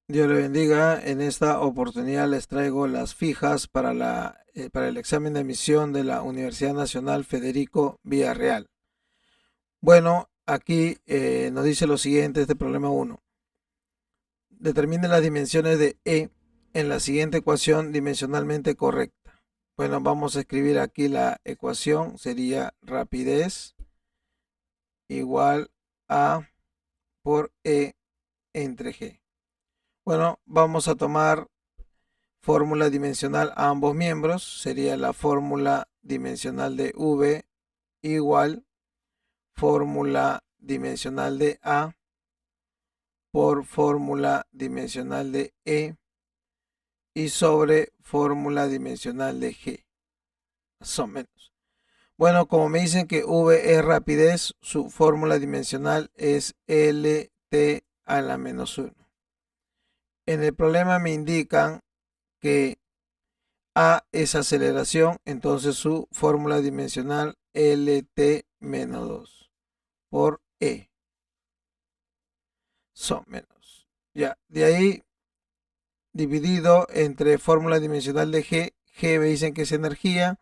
Dios le bendiga. En esta oportunidad les traigo las fijas para el examen de admisión de la Universidad Nacional Federico Villarreal. Bueno, aquí nos dice lo siguiente, este problema 1. Determine las dimensiones de E en la siguiente ecuación dimensionalmente correcta. Bueno, vamos a escribir aquí la ecuación. Sería rapidez igual a por E entre G. Bueno, vamos a tomar fórmula dimensional a ambos miembros. Sería la fórmula dimensional de V igual fórmula dimensional de A por fórmula dimensional de E y sobre fórmula dimensional de G, más o menos. Bueno, como me dicen que V es rapidez, su fórmula dimensional es LT a la menos 1. En el problema me indican que A es aceleración, entonces su fórmula dimensional LT menos 2 por E son menos. Ya, de ahí dividido entre fórmula dimensional de G, G me dicen que es energía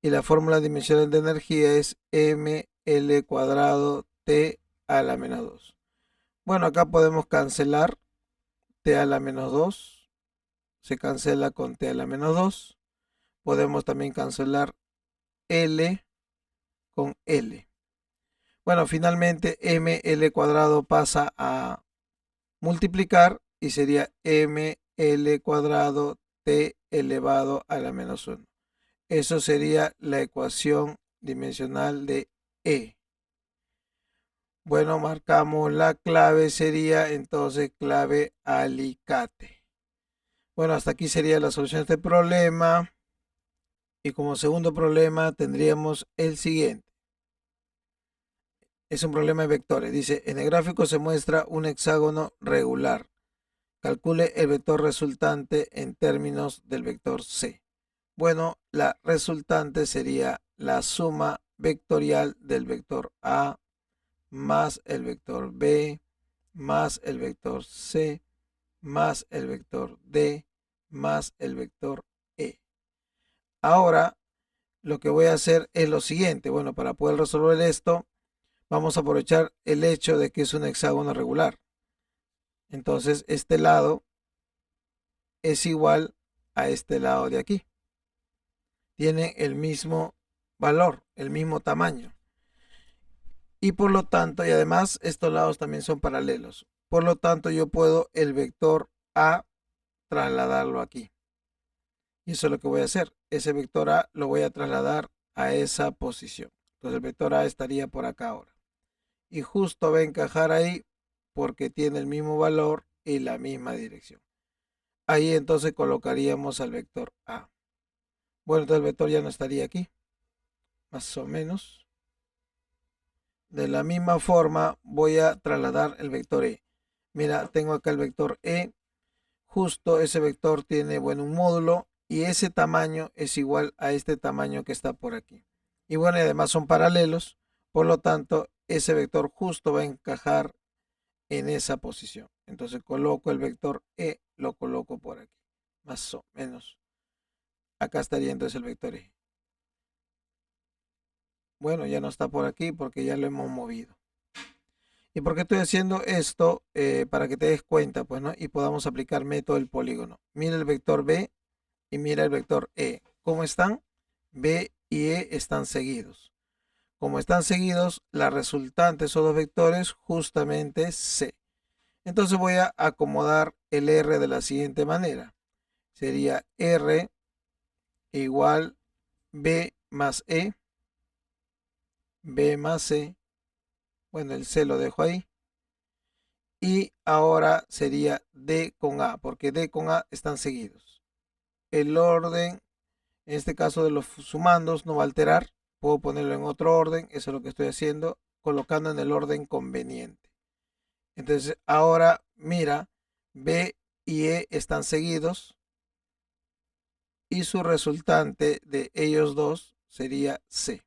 y la fórmula dimensional de energía es ml cuadrado T a la menos 2. Bueno, acá podemos cancelar T a la menos 2, se cancela con T a la menos 2. Podemos también cancelar L con L. Bueno, finalmente ml cuadrado pasa a multiplicar y sería ml cuadrado t elevado a la menos 1. Eso sería la ecuación dimensional de E. Bueno, marcamos la clave, sería entonces clave alicate. Bueno, hasta aquí sería la solución de este problema. Y como segundo problema tendríamos el siguiente. Es un problema de vectores. Dice, en el gráfico se muestra un hexágono regular. Calcule el vector resultante en términos del vector C. Bueno, la resultante sería la suma vectorial del vector A más el vector B más el vector C más el vector D más el vector E. Ahora lo que voy a hacer es lo siguiente. Bueno, para poder resolver esto, vamos a aprovechar el hecho de que es un hexágono regular. Entonces, este lado es igual a este lado de aquí. Tienen el mismo valor, el mismo tamaño. Y por lo tanto, y además estos lados también son paralelos. Por lo tanto, yo puedo el vector A trasladarlo aquí. Y eso es lo que voy a hacer. Ese vector A lo voy a trasladar a esa posición. Entonces el vector A estaría por acá ahora. Y justo va a encajar ahí porque tiene el mismo valor y la misma dirección. Ahí entonces colocaríamos al vector A. Bueno, entonces el vector ya no estaría aquí. Más o menos. De la misma forma voy a trasladar el vector E. Mira, tengo acá el vector E. Justo ese vector tiene, bueno, un módulo y ese tamaño es igual a este tamaño que está por aquí. Y bueno, y además son paralelos, por lo tanto, ese vector justo va a encajar en esa posición. Entonces coloco el vector E, lo coloco por aquí, más o menos. Acá estaría entonces el vector E. Bueno, ya no está por aquí porque ya lo hemos movido. ¿Y por qué estoy haciendo esto? Para que te des cuenta, pues, ¿no? Y podamos aplicar método del polígono. Mira el vector B y mira el vector E. ¿Cómo están? B y E están seguidos. Como están seguidos, la resultante de esos dos vectores justamente es C. Entonces voy a acomodar el R de la siguiente manera. Sería R igual B más E, B más C. Bueno, el C lo dejo ahí. Y ahora sería D con A, porque D con A están seguidos. El orden, en este caso de los sumandos, no va a alterar. Puedo ponerlo en otro orden, eso es lo que estoy haciendo, colocando en el orden conveniente. Entonces, ahora mira, B y E están seguidos y su resultante de ellos dos sería C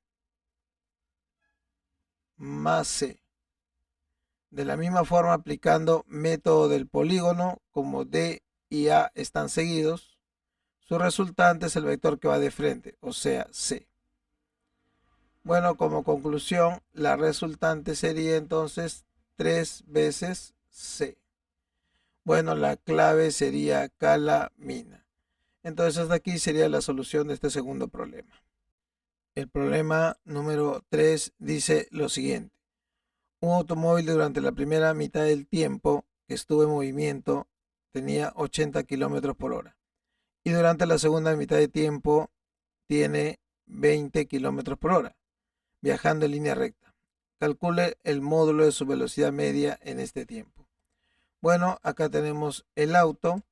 más C. De la misma forma, aplicando método del polígono, como D y A están seguidos, su resultante es el vector que va de frente, o sea, C. Bueno, como conclusión, la resultante sería entonces 3 veces C. Bueno, la clave sería calamina. Entonces, hasta aquí sería la solución de este segundo problema. El problema número 3 dice lo siguiente. Un automóvil durante la primera mitad del tiempo que estuvo en movimiento tenía 80 kilómetros por hora. Y durante la segunda mitad de tiempo tiene 20 kilómetros por hora, viajando en línea recta. Calcule el módulo de su velocidad media en este tiempo. Bueno, acá tenemos el auto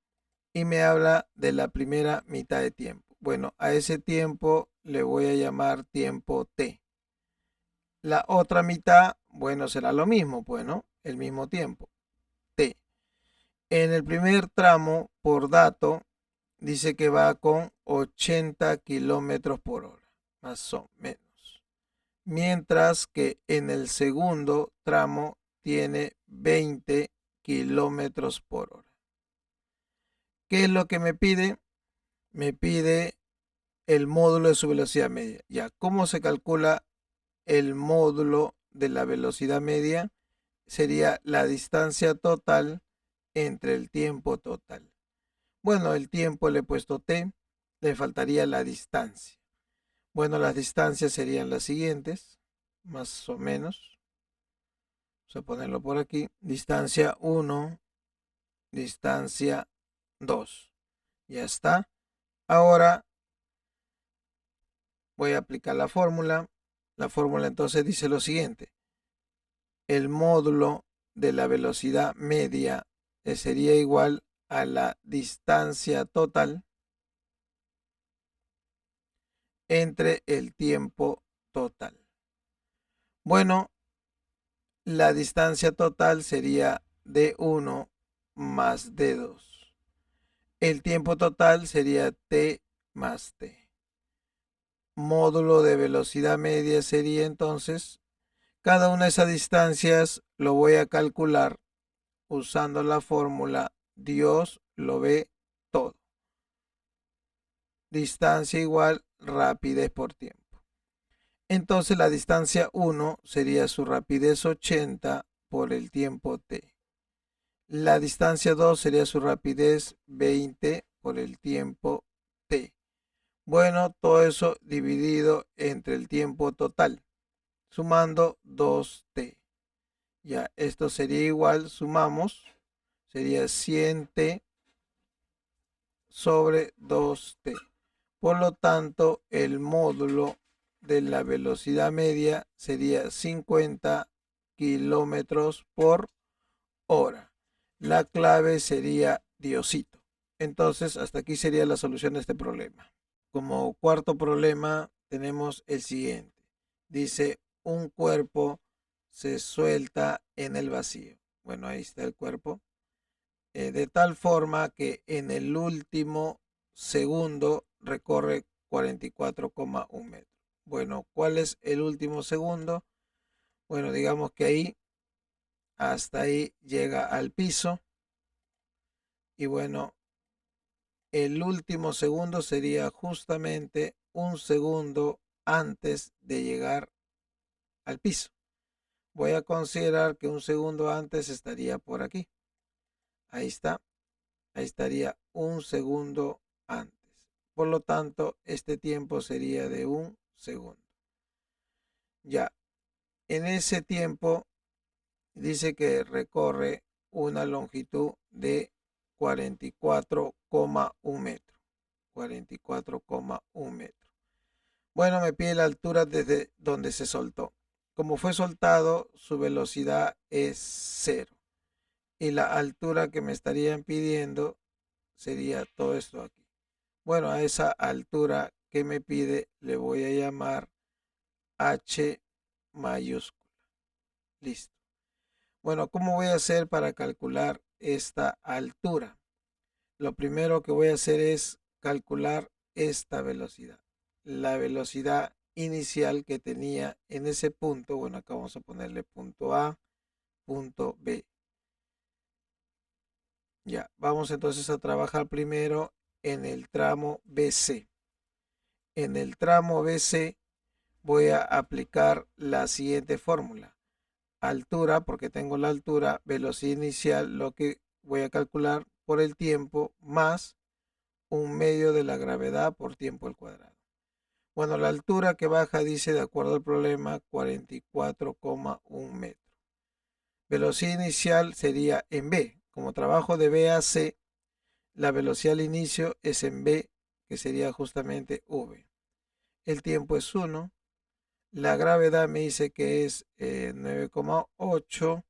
y me habla de la primera mitad de tiempo. Bueno, a ese tiempo le voy a llamar tiempo T. La otra mitad, bueno, será lo mismo, pues, ¿no? El mismo tiempo, T. En el primer tramo, por dato, dice que va con 80 kilómetros por hora, más o menos. Mientras que en el segundo tramo tiene 20 kilómetros por hora. ¿Qué es lo que me pide? Me pide el módulo de su velocidad media. Ya, ¿cómo se calcula el módulo de la velocidad media? Sería la distancia total entre el tiempo total. Bueno, el tiempo le he puesto t, le faltaría la distancia. Bueno, las distancias serían las siguientes, más o menos. Vamos a ponerlo por aquí. Distancia 1, distancia 2. Ya está. Ahora voy a aplicar la fórmula. La fórmula entonces dice lo siguiente. El módulo de la velocidad media sería igual a la distancia total entre el tiempo total. Bueno, la distancia total sería D1 más D2. El tiempo total sería T más T. Módulo de velocidad media sería entonces, cada una de esas distancias lo voy a calcular usando la fórmula Dios lo ve todo. Distancia igual rapidez por tiempo. Entonces la distancia 1 sería su rapidez 80 por el tiempo t. La distancia 2 sería su rapidez 20 por el tiempo t. Bueno, todo eso dividido entre el tiempo total, sumando 2t. Ya, esto sería igual, sumamos, sería 100t sobre 2t. Por lo tanto, el módulo de la velocidad media sería 50 kilómetros por hora. La clave sería Diosito. Entonces, hasta aquí sería la solución de este problema. Como cuarto problema, tenemos el siguiente. Dice, un cuerpo se suelta en el vacío. Bueno, ahí está el cuerpo. De tal forma que en el último segundo recorre 44,1 metros. Bueno, ¿cuál es el último segundo? Bueno, digamos que ahí, hasta ahí llega al piso. Y bueno, el último segundo sería justamente un segundo antes de llegar al piso. Voy a considerar que un segundo antes estaría por aquí. Ahí está. Ahí estaría un segundo antes. Por lo tanto, este tiempo sería de un segundo. Ya, en ese tiempo dice que recorre una longitud de 44,1 metros. 44,1 metros. Bueno, me pide la altura desde donde se soltó. Como fue soltado, su velocidad es 0. Y la altura que me estarían pidiendo sería todo esto aquí. Bueno, a esa altura que me pide le voy a llamar H mayúscula. Listo. Bueno, ¿cómo voy a hacer para calcular esta altura? Lo primero que voy a hacer es calcular esta velocidad. La velocidad inicial que tenía en ese punto. Bueno, acá vamos a ponerle punto A, punto B. Ya, vamos entonces a trabajar primero en el tramo BC. En el tramo BC voy a aplicar la siguiente fórmula. Altura, porque tengo la altura, velocidad inicial, lo que voy a calcular por el tiempo, más 1/2 de la gravedad por tiempo al cuadrado. Bueno, la altura que baja dice, de acuerdo al problema, 44,1 metros. Velocidad inicial sería en B. Como trabajo de B a C, la velocidad al inicio es en B, que sería justamente V. El tiempo es 1. La gravedad me dice que es 9,8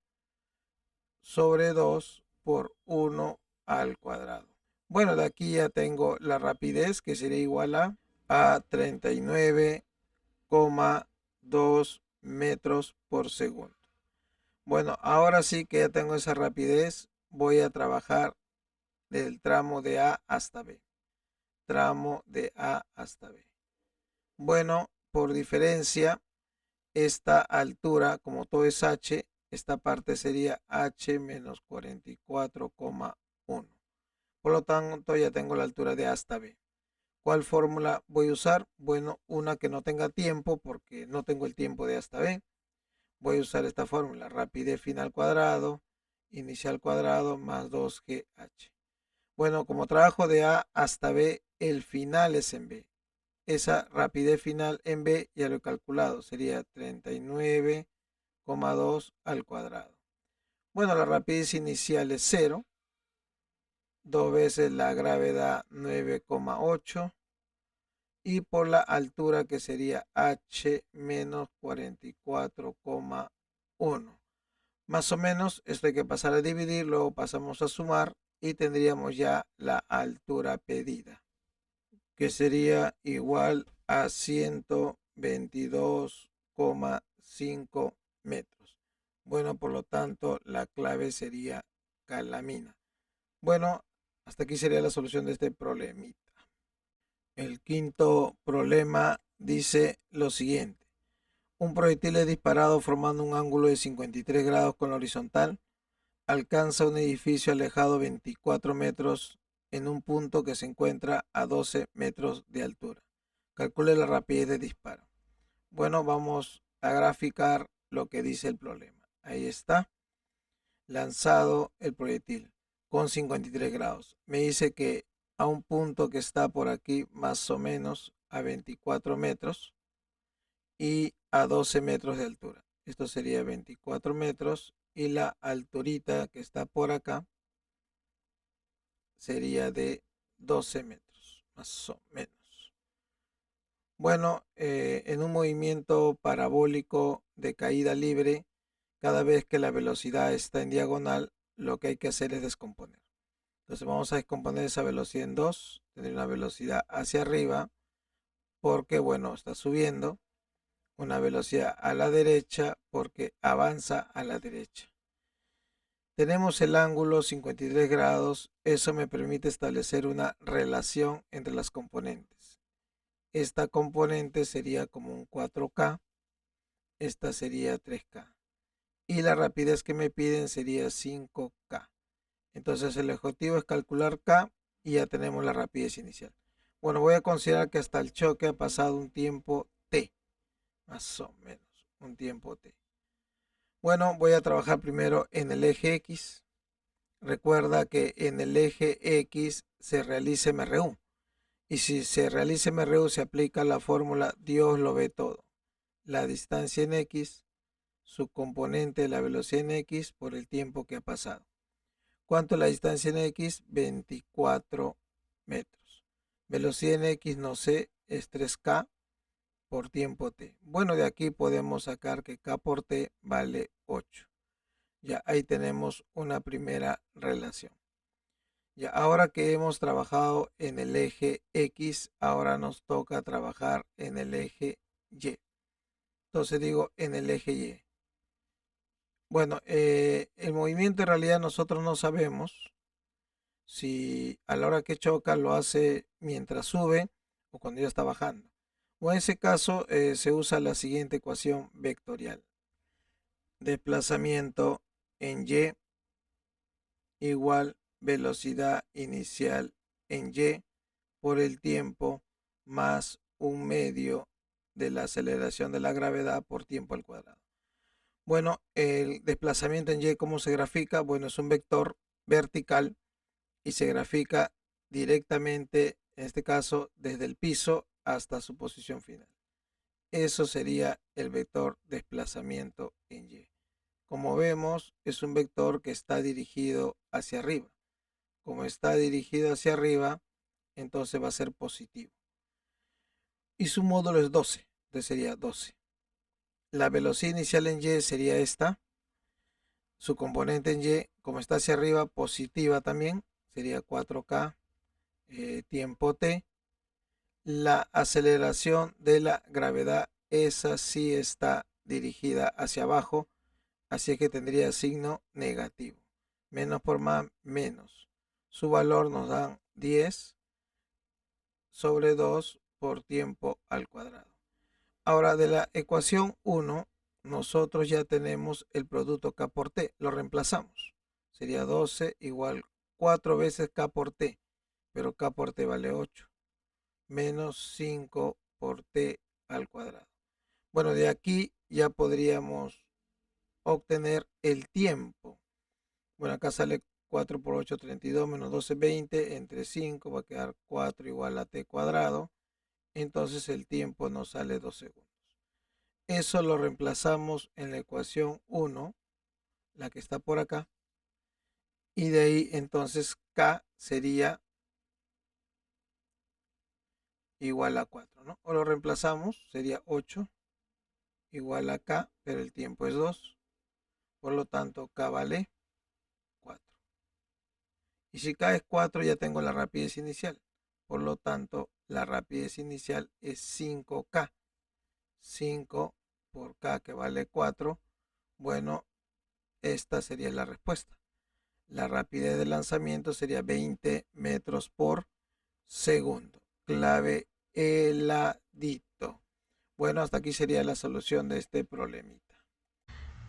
sobre 2 por 1 al cuadrado. Bueno, de aquí ya tengo la rapidez, que sería igual a 39,2 metros por segundo. Bueno, ahora sí que ya tengo esa rapidez, voy a trabajar del tramo de A hasta B. Tramo de A hasta B. Bueno, por diferencia, esta altura, como todo es h, esta parte sería h menos 44,1. Por lo tanto, ya tengo la altura de A hasta B. ¿Cuál fórmula voy a usar? Bueno, una que no tenga tiempo, porque no tengo el tiempo de A hasta B. Voy a usar esta fórmula, rapidez final cuadrado, inicial cuadrado, más 2GH. Bueno, como trabajo de A hasta B, el final es en B. Esa rapidez final en B ya lo he calculado, sería 39,2 al cuadrado. Bueno, la rapidez inicial es 0, 2 veces la gravedad 9,8 y por la altura que sería h menos 44,1. Más o menos, esto hay que pasar a dividir, luego pasamos a sumar y tendríamos ya la altura pedida, que sería igual a 122,5 metros. Bueno, por lo tanto, la clave sería calamina. Bueno, hasta aquí sería la solución de este problemita. El quinto problema dice lo siguiente. Un proyectil es disparado formando un ángulo de 53 grados con la horizontal. Alcanza un edificio alejado 24 metros en un punto que se encuentra a 12 metros de altura. Calcule la rapidez de disparo. Bueno, vamos a graficar lo que dice el problema. Ahí está. Lanzado el proyectil con 53 grados. Me dice que a un punto que está por aquí más o menos a 24 metros y a 12 metros de altura. Esto sería 24 metros y la alturita que está por acá sería de 12 metros, más o menos. Bueno, en un movimiento parabólico de caída libre, cada vez que la velocidad está en diagonal, lo que hay que hacer es descomponer. Entonces vamos a descomponer esa velocidad en 2, tener una velocidad hacia arriba, porque bueno, está subiendo, una velocidad a la derecha, porque avanza a la derecha. Tenemos el ángulo 53 grados, eso me permite establecer una relación entre las componentes. Esta componente sería como un 4K, esta sería 3K. Y la rapidez que me piden sería 5K. Entonces el objetivo es calcular K y ya tenemos la rapidez inicial. Bueno, voy a considerar que hasta el choque ha pasado un tiempo T, más o menos, un tiempo T. Bueno, voy a trabajar primero en el eje X. Recuerda que en el eje X se realiza MRU. Y si se realiza MRU se aplica la fórmula Dios lo ve todo. La distancia en X, su componente, la velocidad en X por el tiempo que ha pasado. ¿Cuánto es la distancia en X? 24 metros. Velocidad en X no sé, es 3K por tiempo T. Bueno, de aquí podemos sacar que K por T vale 8. Ya ahí tenemos una primera relación. Ya ahora que hemos trabajado en el eje X, ahora nos toca trabajar en el eje Y. Entonces digo en el eje Y. Bueno, el movimiento en realidad nosotros no sabemos si a la hora que choca lo hace mientras sube o cuando ya está bajando. O en ese caso se usa la siguiente ecuación vectorial. Desplazamiento en Y igual velocidad inicial en Y por el tiempo más 1/2 de la aceleración de la gravedad por tiempo al cuadrado. Bueno, el desplazamiento en Y, ¿cómo se grafica? Bueno, es un vector vertical y se grafica directamente, en este caso, desde el piso hasta su posición final. Eso sería el vector desplazamiento en Y. Como vemos, es un vector que está dirigido hacia arriba. Como está dirigido hacia arriba, entonces va a ser positivo. Y su módulo es 12, entonces sería 12. La velocidad inicial en Y sería esta. Su componente en Y, como está hacia arriba, positiva también, sería 4K tiempo T. La aceleración de la gravedad, esa sí está dirigida hacia abajo, así que tendría signo negativo. Menos por más, menos. Su valor nos da 10 sobre 2 por tiempo al cuadrado. Ahora, de la ecuación 1, nosotros ya tenemos el producto K por T. Lo reemplazamos. Sería 12 igual 4 veces K por T, pero K por T vale 8. Menos 5 por T al cuadrado. Bueno, de aquí ya podríamos obtener el tiempo. Bueno, acá sale 4 por 8, 32, menos 12, 20. Entre 5 va a quedar 4 igual a T cuadrado. Entonces el tiempo nos sale 2 segundos. Eso lo reemplazamos en la ecuación 1, la que está por acá. Y de ahí entonces K sería igual a 4, ¿no? O lo reemplazamos, sería 8 igual a K, pero el tiempo es 2. Por lo tanto, K vale 4. Y si K es 4, ya tengo la rapidez inicial. Por lo tanto, la rapidez inicial es 5K. 5 por K, que vale 4. Bueno, esta sería la respuesta. La rapidez de lanzamiento sería 20 metros por segundo. Clave heladito. Bueno, hasta aquí sería la solución de este problemita.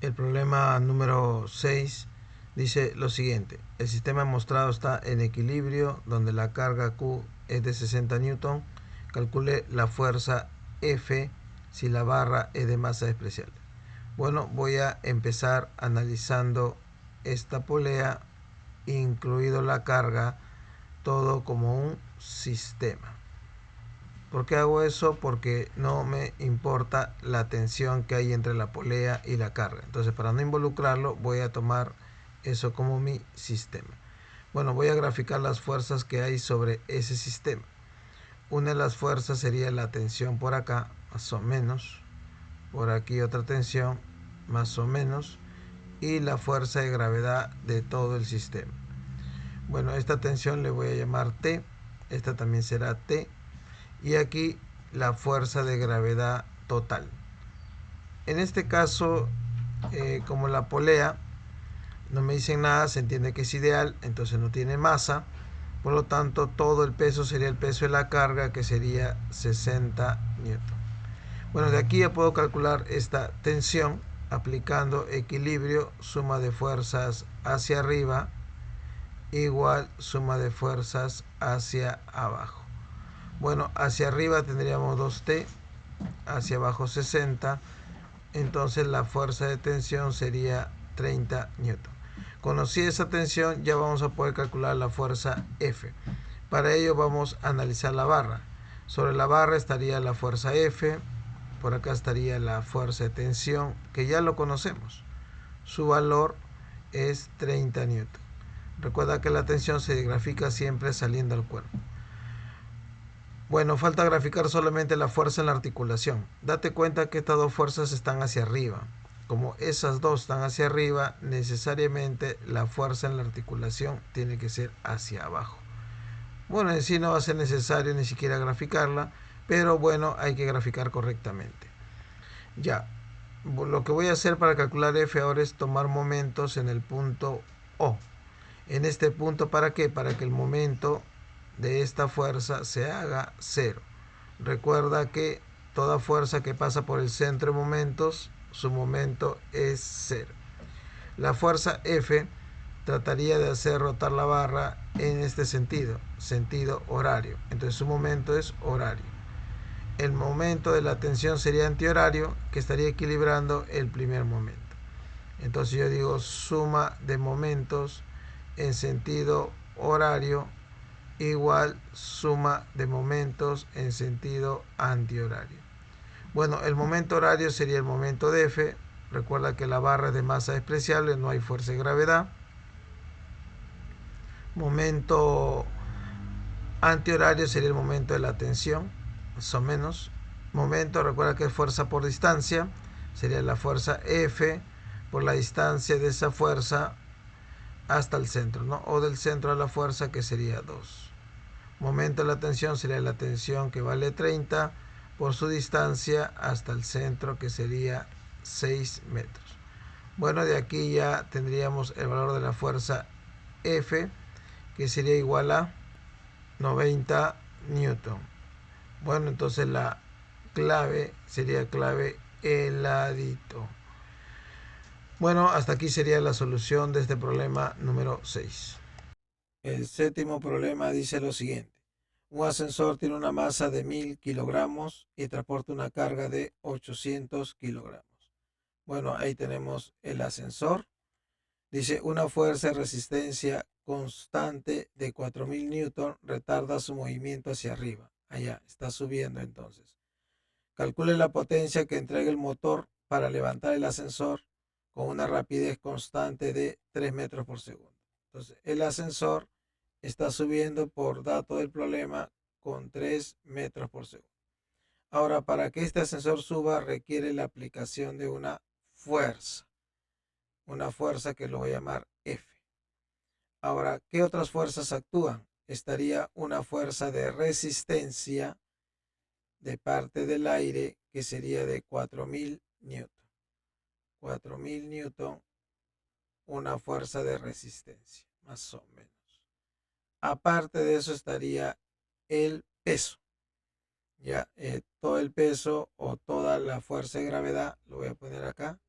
El problema número 6 dice lo siguiente. El sistema mostrado está en equilibrio, donde la carga Q es de 60 newton. Calcule la fuerza F si la barra es de masa despreciable. Bueno, voy a empezar analizando esta polea, incluido la carga, todo como un sistema. ¿Por qué hago eso? Porque no me importa la tensión que hay entre la polea y la carga. Entonces, para no involucrarlo, voy a tomar eso como mi sistema. Bueno, voy a graficar las fuerzas que hay sobre ese sistema. Una de las fuerzas sería la tensión por acá, más o menos. Por aquí otra tensión, más o menos. Y la fuerza de gravedad de todo el sistema. Bueno, esta tensión le voy a llamar T. Esta también será T. Y aquí la fuerza de gravedad total. En este caso, como la polea no me dicen nada, se entiende que es ideal, entonces no tiene masa. Por lo tanto, todo el peso sería el peso de la carga, que sería 60 newton. Bueno, de aquí ya puedo calcular esta tensión aplicando equilibrio, suma de fuerzas hacia arriba igual suma de fuerzas hacia abajo. Bueno, hacia arriba tendríamos 2T, hacia abajo 60, entonces la fuerza de tensión sería 30 newton. Conocida esa tensión, ya vamos a poder calcular la fuerza F. Para ello vamos a analizar la barra. Sobre la barra estaría la fuerza F, por acá estaría la fuerza de tensión, que ya lo conocemos. Su valor es 30 newton. Recuerda que la tensión se grafica siempre saliendo al cuerpo. Bueno, falta graficar solamente la fuerza en la articulación. Date cuenta que estas dos fuerzas están hacia arriba. Como esas dos están hacia arriba, necesariamente la fuerza en la articulación tiene que ser hacia abajo. Bueno, en sí no va a ser necesario ni siquiera graficarla, pero bueno, hay que graficar correctamente. Ya, lo que voy a hacer para calcular F ahora es tomar momentos en el punto O. En este punto, ¿para qué? Para que el momento de esta fuerza se haga cero. Recuerda que toda fuerza que pasa por el centro de momentos, su momento es cero. La fuerza F trataría de hacer rotar la barra en este sentido, sentido horario. Entonces su momento es horario. El momento de la tensión sería antihorario, que estaría equilibrando el primer momento. Entonces yo digo suma de momentos en sentido horario igual suma de momentos en sentido antihorario. Bueno, el momento horario sería el momento de F. Recuerda que la barra es de masa despreciable, no hay fuerza de gravedad. Momento antihorario sería el momento de la tensión, más o menos. Momento, recuerda que es fuerza por distancia, sería la fuerza F por la distancia de esa fuerza hasta el centro, ¿no? O del centro a la fuerza, que sería 2. Momento de la tensión sería la tensión, que vale 30 por su distancia hasta el centro, que sería 6 metros. Bueno, de aquí ya tendríamos el valor de la fuerza F, que sería igual a 90 newton. Bueno, entonces la clave sería clave heladito. Bueno, hasta aquí sería la solución de este problema número 6. El séptimo problema dice lo siguiente. Un ascensor tiene una masa de 1000 kilogramos y transporta una carga de 800 kilogramos. Bueno, ahí tenemos el ascensor. Dice, una fuerza de resistencia constante de 4000 newton retarda su movimiento hacia arriba. Allá, está subiendo entonces. Calcule la potencia que entrega el motor para levantar el ascensor con una rapidez constante de 3 metros por segundo. Entonces, el ascensor está subiendo por dato del problema con 3 metros por segundo. Ahora, para que este ascensor suba requiere la aplicación de una fuerza que lo voy a llamar F. Ahora, ¿qué otras fuerzas actúan? Estaría una fuerza de resistencia de parte del aire, que sería de 4000 newton. 4000 newton, una fuerza de resistencia, más o menos. Aparte de eso estaría el peso. Ya, todo el peso o toda la fuerza de gravedad, lo voy a poner acá.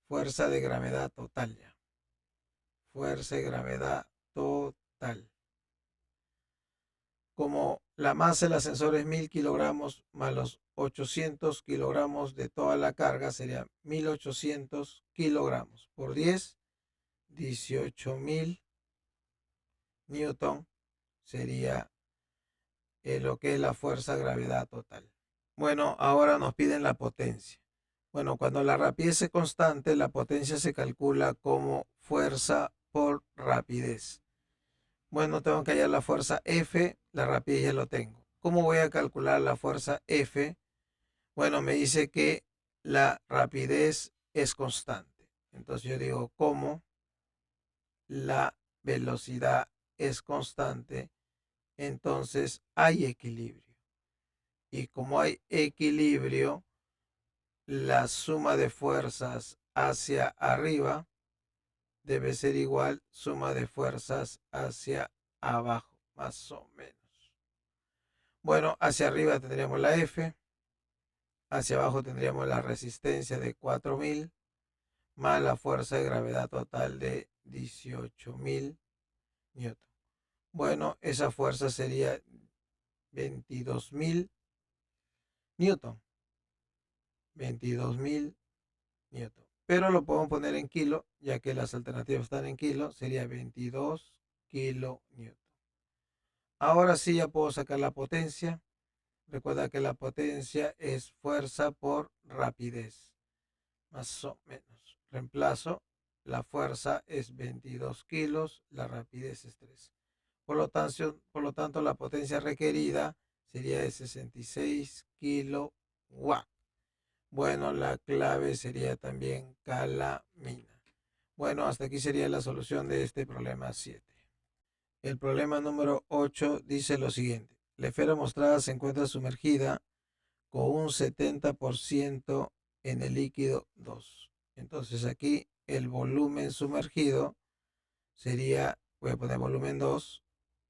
Fuerza de gravedad total ya. Fuerza de gravedad total. Como la masa del ascensor es 1000 kilogramos más los 800 kilogramos de toda la carga, sería 1800 kilogramos por 10, 18000 newton sería lo que es la fuerza de gravedad total. Bueno, ahora nos piden la potencia. Bueno, cuando la rapidez es constante, la potencia se calcula como fuerza por rapidez. Bueno, tengo que hallar la fuerza F, la rapidez ya lo tengo. ¿Cómo voy a calcular la fuerza F? Bueno, me dice que la rapidez es constante. Entonces yo digo, ¿cómo la velocidad es constante? Entonces hay equilibrio. Y como hay equilibrio, la suma de fuerzas hacia arriba debe ser igual suma de fuerzas hacia abajo, más o menos. Bueno, hacia arriba tendríamos la F, hacia abajo tendríamos la resistencia de 4000 más la fuerza de gravedad total de 18000 newton. Bueno, esa fuerza sería 22000 newton. 22000 newton. Pero lo podemos poner en kilo, ya que las alternativas están en kilo, sería 22 kilonewton. Ahora sí ya puedo sacar la potencia. Recuerda que la potencia es fuerza por rapidez, más o menos. Reemplazo, la fuerza es 22 kilos, la rapidez es 3. Por lo tanto, la potencia requerida sería de 66 kilowatts. Bueno, la clave sería también calamina. Bueno, hasta aquí sería la solución de este problema 7. El problema número 8 dice lo siguiente. La esfera mostrada se encuentra sumergida con un 70% en el líquido 2. Entonces aquí el volumen sumergido sería, voy a poner volumen 2,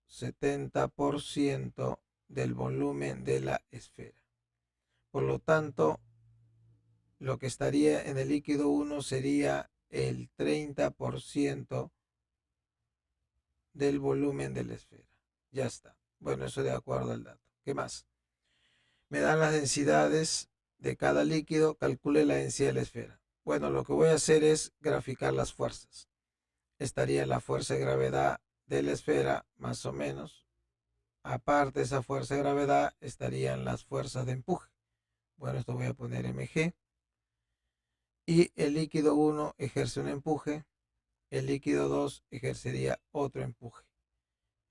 70% del volumen de la esfera. Por lo tanto, lo que estaría en el líquido 1 sería el 30% del volumen de la esfera. Ya está. Bueno, eso de acuerdo al dato. ¿Qué más? Me dan las densidades de cada líquido, calcule la densidad de la esfera. Bueno, lo que voy a hacer es graficar las fuerzas. Estaría la fuerza de gravedad de la esfera, más o menos. Aparte de esa fuerza de gravedad, estarían las fuerzas de empuje. Bueno, esto voy a poner mg. Y el líquido 1 ejerce un empuje, el líquido 2 ejercería otro empuje.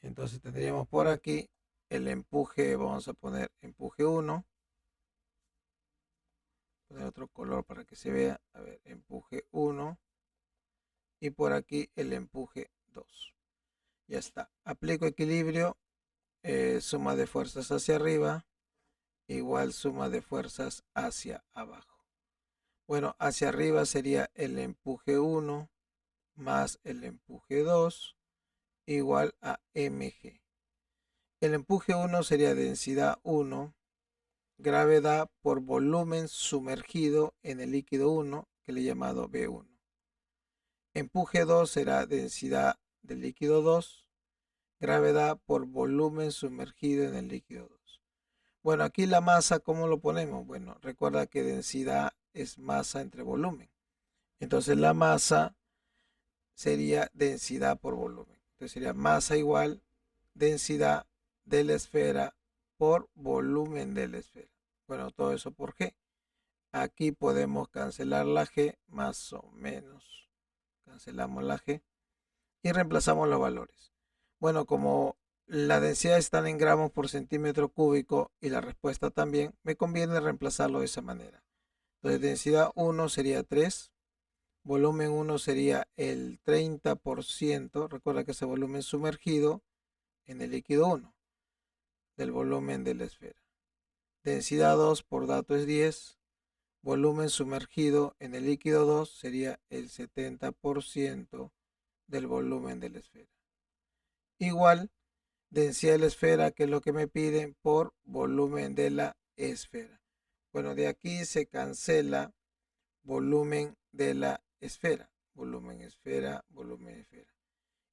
Entonces tendríamos por aquí el empuje, vamos a poner empuje 1, poner otro color para que se vea, a ver, empuje 1, y por aquí el empuje 2. Ya está, aplico equilibrio, suma de fuerzas hacia arriba, igual suma de fuerzas hacia abajo. Bueno, hacia arriba sería el empuje 1 más el empuje 2 igual a mg. El empuje 1 sería densidad 1, gravedad por volumen sumergido en el líquido 1, que le he llamado B1. Empuje 2 será densidad del líquido 2, gravedad por volumen sumergido en el líquido 2. Bueno, aquí la masa, ¿cómo lo ponemos? Bueno, recuerda que densidad es masa entre volumen. Entonces la masa sería densidad por volumen. Entonces sería masa igual densidad de la esfera por volumen de la esfera. Bueno, todo eso por G. Aquí podemos cancelar la G, más o menos. Cancelamos la G y reemplazamos los valores. Bueno, como la densidad está en gramos por centímetro cúbico y la respuesta también, me conviene reemplazarlo de esa manera. Entonces densidad 1 sería 3. Volumen 1 sería el 30%. Recuerda que ese volumen sumergido en el líquido 1 del volumen de la esfera. Densidad 2 por dato es 10. Volumen sumergido en el líquido 2 sería el 70% del volumen de la esfera. Igual, densidad de la esfera, que es lo que me piden, por volumen de la esfera. Bueno, de aquí se cancela volumen de la esfera. Volumen esfera, volumen esfera.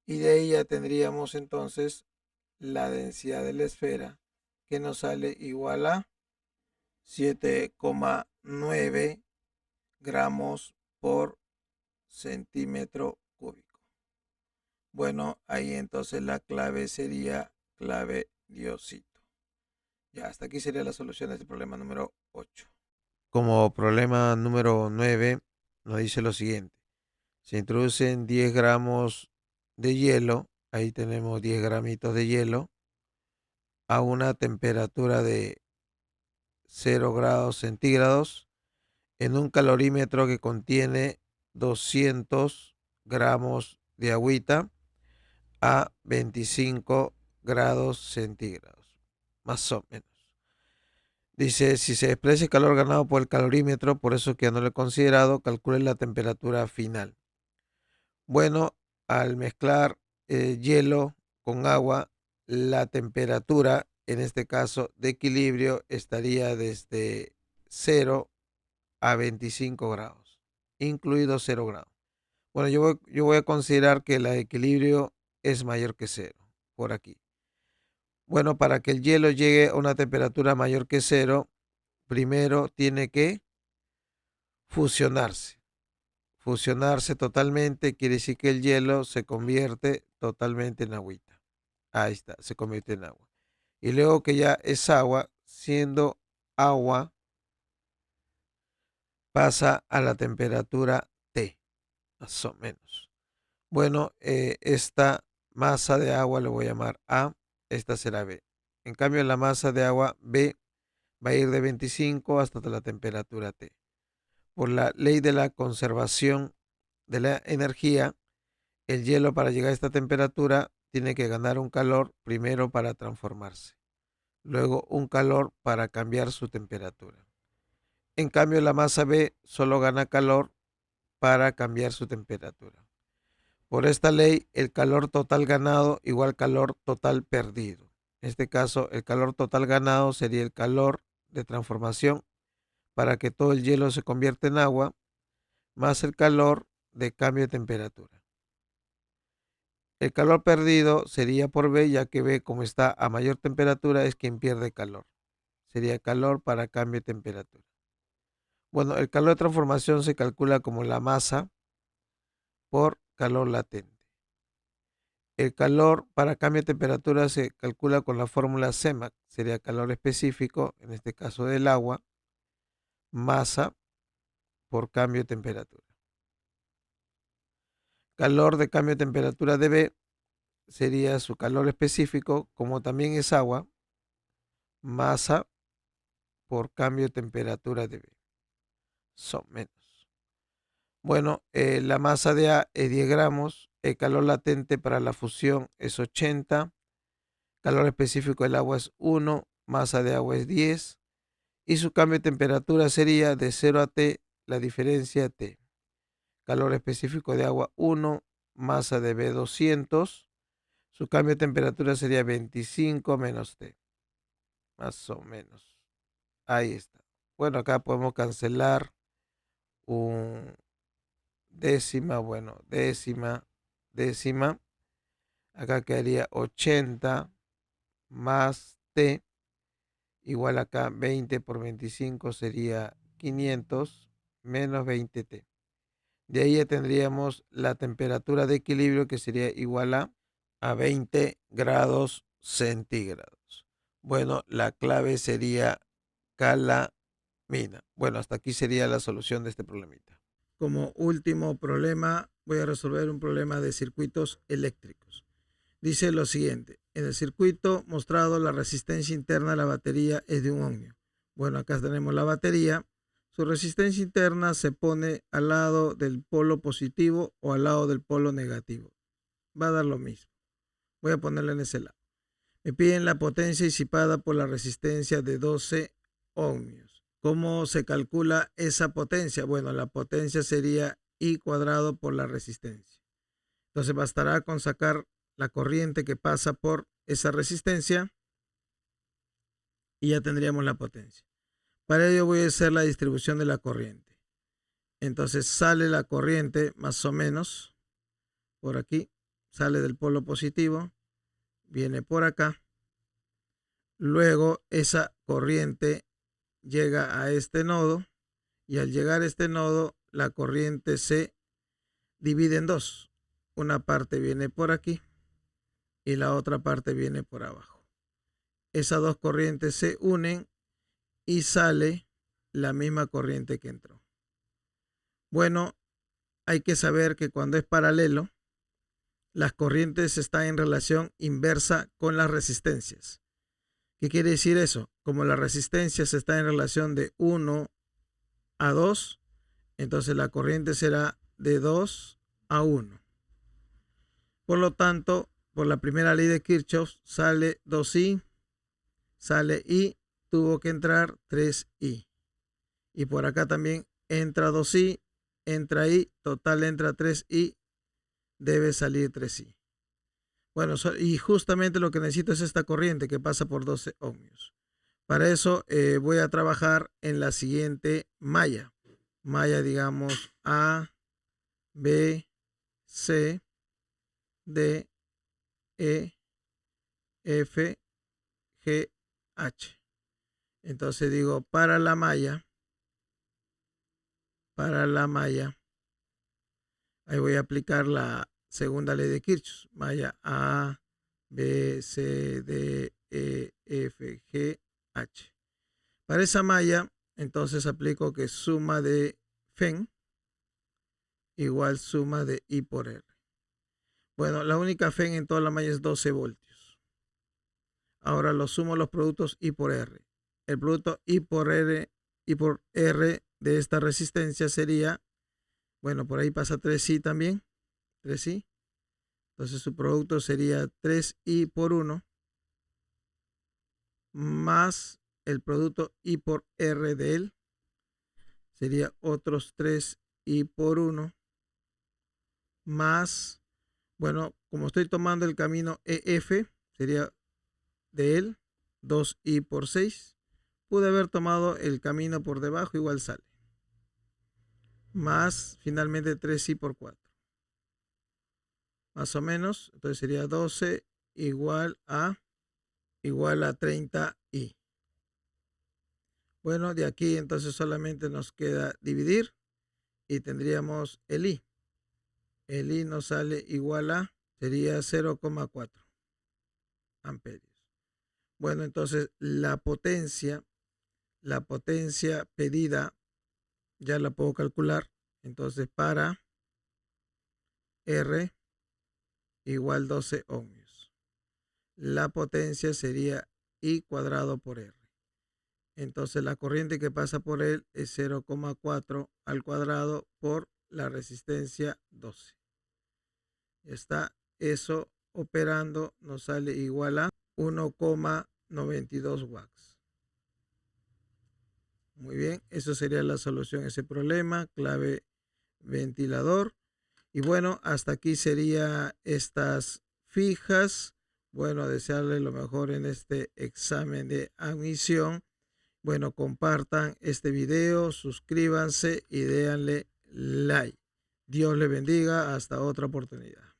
Y de ahí ya tendríamos entonces la densidad de la esfera, que nos sale igual a 7,9 gramos por centímetro cúbico. Bueno, ahí entonces la clave sería clave Diosito. Ya, hasta aquí sería la solución de este problema número 8. Como problema número 9 nos dice lo siguiente. Se introducen 10 gramos de hielo, ahí tenemos 10 gramitos de hielo, a una temperatura de 0 grados centígrados en un calorímetro que contiene 200 gramos de agüita a 25 grados centígrados, más o menos. Dice, si se expresa el calor ganado por el calorímetro, por eso que no lo he considerado, calcule la temperatura final. Bueno, al mezclar hielo con agua, la temperatura, en este caso de equilibrio, estaría desde 0 a 25 grados, incluido 0 grados. Bueno, yo voy a considerar que la de equilibrio es mayor que 0, por aquí. Bueno, para que el hielo llegue a una temperatura mayor que 0, primero tiene que fusionarse. Fusionarse totalmente quiere decir que el hielo se convierte totalmente en agüita. Ahí está, se convierte en agua. Y luego que ya es agua, siendo agua, pasa a la temperatura T, más o menos. Bueno, esta masa de agua le voy a llamar A, esta será B. En cambio, la masa de agua B va a ir de 25 hasta la temperatura T. Por la ley de la conservación de la energía, el hielo para llegar a esta temperatura tiene que ganar un calor primero para transformarse, luego un calor para cambiar su temperatura. En cambio, la masa B solo gana calor para cambiar su temperatura. Por esta ley, el calor total ganado igual calor total perdido. En este caso, el calor total ganado sería el calor de transformación para que todo el hielo se convierta en agua, más el calor de cambio de temperatura. El calor perdido sería por B, ya que B, como está a mayor temperatura, es quien pierde calor. Sería calor para cambio de temperatura. Bueno, el calor de transformación se calcula como la masa por calor latente. El calor para cambio de temperatura se calcula con la fórmula CEMAC. Sería calor específico, en este caso del agua, masa por cambio de temperatura. Calor de cambio de temperatura de B sería su calor específico, como también es agua, masa por cambio de temperatura de B. Son menos. Bueno, la masa de A es 10 gramos, el calor latente para la fusión es 80, calor específico del agua es 1, masa de agua es 10, y su cambio de temperatura sería de 0 a T, la diferencia T. Calor específico de agua 1, masa de B 200, su cambio de temperatura sería 25 menos T, más o menos. Ahí está. Bueno, acá podemos cancelar un décima, bueno, décima. Acá quedaría 80 más T, igual acá 20 por 25 sería 500 menos 20T. De ahí ya tendríamos la temperatura de equilibrio que sería igual a 20 grados centígrados. Bueno, la clave sería calamina. Bueno, hasta aquí sería la solución de este problemita. Como último problema, voy a resolver un problema de circuitos eléctricos. Dice lo siguiente: en el circuito mostrado, la resistencia interna de la batería es de 1 ohmio. Bueno, acá tenemos la batería. Su resistencia interna se pone al lado del polo positivo o al lado del polo negativo. Va a dar lo mismo. Voy a ponerla en ese lado. Me piden la potencia disipada por la resistencia de 12 ohmios. ¿Cómo se calcula esa potencia? Bueno, la potencia sería I cuadrado por la resistencia. Entonces bastará con sacar la corriente que pasa por esa resistencia y ya tendríamos la potencia. Para ello voy a hacer la distribución de la corriente. Entonces sale la corriente más o menos por aquí, sale del polo positivo, viene por acá. Luego esa corriente llega a este nodo y al llegar a este nodo la corriente se divide en dos. Una parte viene por aquí y la otra parte viene por abajo. Esas dos corrientes se unen y sale la misma corriente que entró. Bueno, hay que saber que cuando es paralelo, las corrientes están en relación inversa con las resistencias. ¿Qué quiere decir eso? Como las resistencias están en relación de 1 a 2, entonces la corriente será de 2 a 1. Por lo tanto, por la primera ley de Kirchhoff sale 2I, sale I, tuvo que entrar 3I. Y por acá también entra 2I, entra I, total entra 3I, debe salir 3I. Bueno, y justamente lo que necesito es esta corriente que pasa por 12 ohmios. Para eso voy a trabajar en la siguiente malla. Malla, digamos, A, B, C, D, E, F, G, H. Entonces digo, para la malla, ahí voy a aplicar la segunda ley de Kirchhoff. Malla A, B, C, D, E, F, G, H. Para esa malla, entonces aplico que suma de FEN igual suma de I por R. Bueno, la única FEN en toda la malla es 12 voltios. Ahora lo sumo los productos I por R. El producto I por R de esta resistencia sería, bueno, por ahí pasa 3I también, 3I. Entonces su producto sería 3I por 1 más el producto I por R de él. Sería otros 3I por 1 más, bueno, como estoy tomando el camino EF, sería de él 2I por 6. Pude haber tomado el camino por debajo, igual sale. más finalmente 3i por 4. Más o menos, entonces sería 12 igual a 30i. Bueno, de aquí entonces solamente nos queda dividir y tendríamos el i. El i nos sale igual a, sería 0,4 amperios. Bueno, entonces la potencia pedida ya la puedo calcular. Entonces para R igual 12 ohmios. La potencia sería I cuadrado por R. Entonces la corriente que pasa por él es 0,4 al cuadrado por la resistencia 12. Ya está. Eso operando nos sale igual a 1,92 watts. Muy bien, eso sería la solución a ese problema, clave ventilador. Y bueno, hasta aquí sería estas fijas. Bueno, desearle lo mejor en este examen de admisión. Bueno, compartan este video, suscríbanse y déanle like. Dios le bendiga. Hasta otra oportunidad.